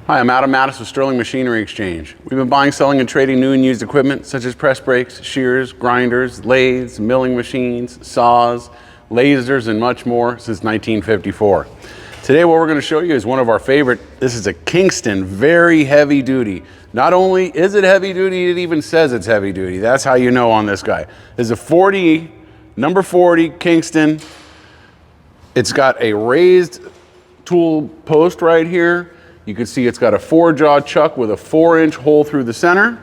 Hi, I'm Adam Mattis with Sterling Machinery Exchange. We've been buying, selling, and trading new and used equipment such as press brakes, shears, grinders, lathes, milling machines, saws, lasers, and much more since 1954. Today what we're going to show you is one of our favorite. This is a Kingston, very heavy duty. Not only is it heavy duty, it even says it's heavy duty. That's how you know on this guy. This is a 40, number 40 Kingston. It's got a raised tool post right here. You can see it's got a 4-jaw chuck with a 4-inch hole through the center.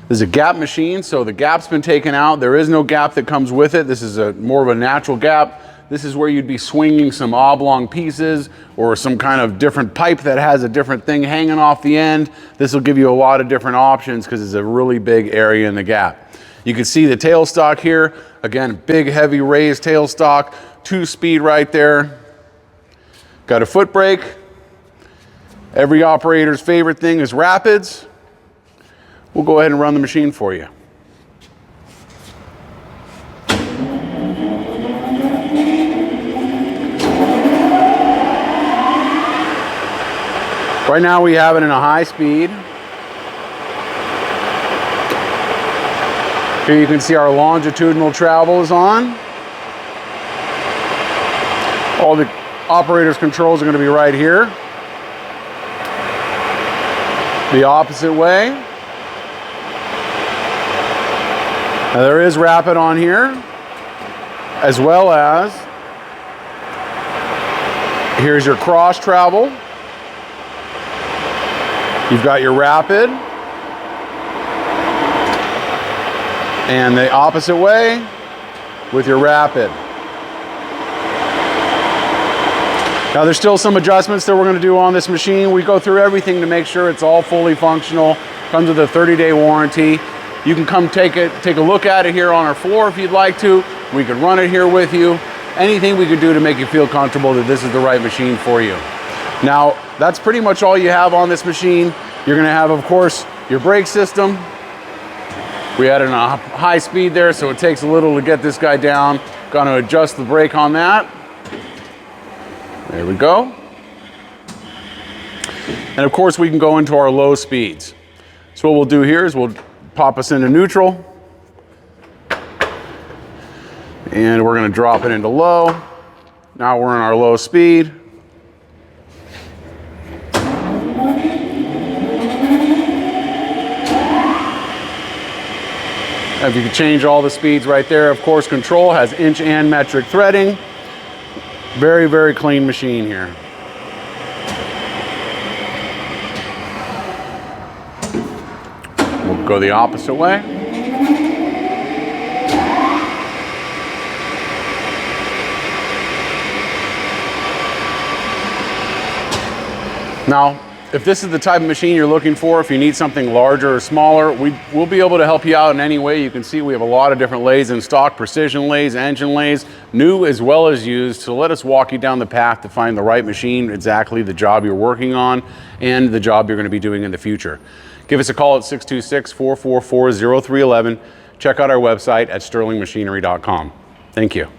This is a gap machine, so the gap's been taken out. There is no gap that comes with it. This is more of a natural gap. This is where you'd be swinging some oblong pieces or some kind of different pipe that has a different thing hanging off the end. This will give you a lot of different options because it's a really big area in the gap. You can see the tailstock here. Again, big, heavy raised tailstock, 2-speed right there. Got a foot brake. Every operator's favorite thing is rapids. We'll go ahead and run the machine for you. Right now we have it in a high speed. Here you can see our longitudinal travel is on. All the operator's controls are going to be right here. The opposite way. Now there is rapid on here, as well as here's your cross travel. You've got your rapid, and the opposite way with your rapid. Now there's still some adjustments that we're going to do on this machine. We go through everything to make sure it's all fully functional. Comes with a 30-day warranty. You can come take a look at it here on our floor if you'd like to. We could run it here with you. Anything we could do to make you feel comfortable that this is the right machine for you. Now that's pretty much all you have on this machine. You're going to have, of course, your brake system. We had it in a high speed there, so it takes a little to get this guy down. Going to adjust the brake on that. There we go. And of course we can go into our low speeds. So what we'll do here is we'll pop us into neutral. And we're going to drop it into low. Now we're in our low speed. If you can change all the speeds right there, of course control has inch and metric threading. Very, very clean machine here. We'll go the opposite way. Now, if this is the type of machine you're looking for, if you need something larger or smaller, we'll be able to help you out in any way. You can see we have a lot of different lathes in stock, precision lathes, engine lathes, new as well as used. So let us walk you down the path to find the right machine, exactly the job you're working on and the job you're going to be doing in the future. Give us a call at 626-444-0311. Check out our website at sterlingmachinery.com. Thank you.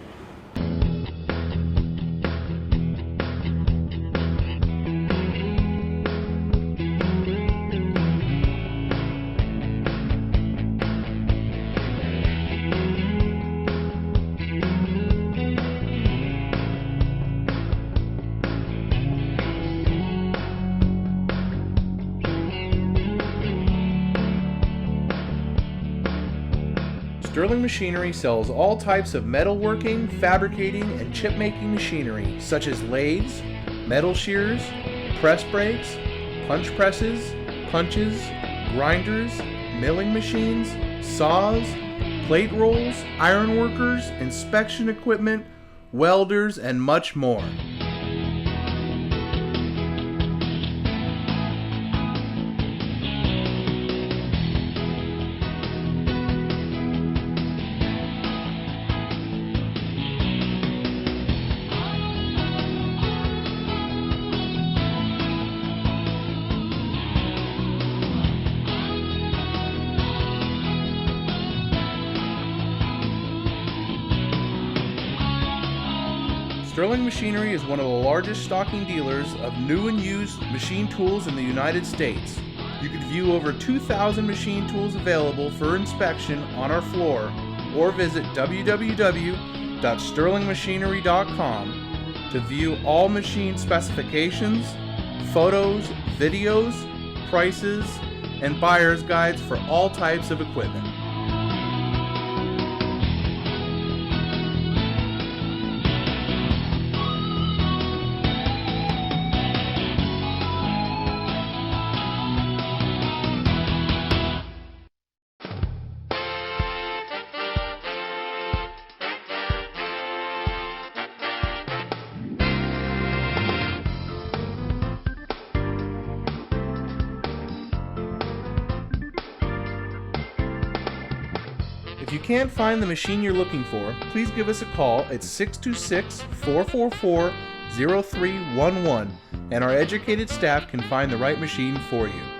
Sterling Machinery sells all types of metalworking, fabricating, and chip-making machinery, such as lathes, metal shears, press brakes, punch presses, punches, grinders, milling machines, saws, plate rolls, iron workers, inspection equipment, welders, and much more. Sterling Machinery is one of the largest stocking dealers of new and used machine tools in the United States. You can view over 2,000 machine tools available for inspection on our floor or visit www.sterlingmachinery.com to view all machine specifications, photos, videos, prices, and buyer's guides for all types of equipment. If you can't find the machine you're looking for, please give us a call at 626-444-0311 and our educated staff can find the right machine for you.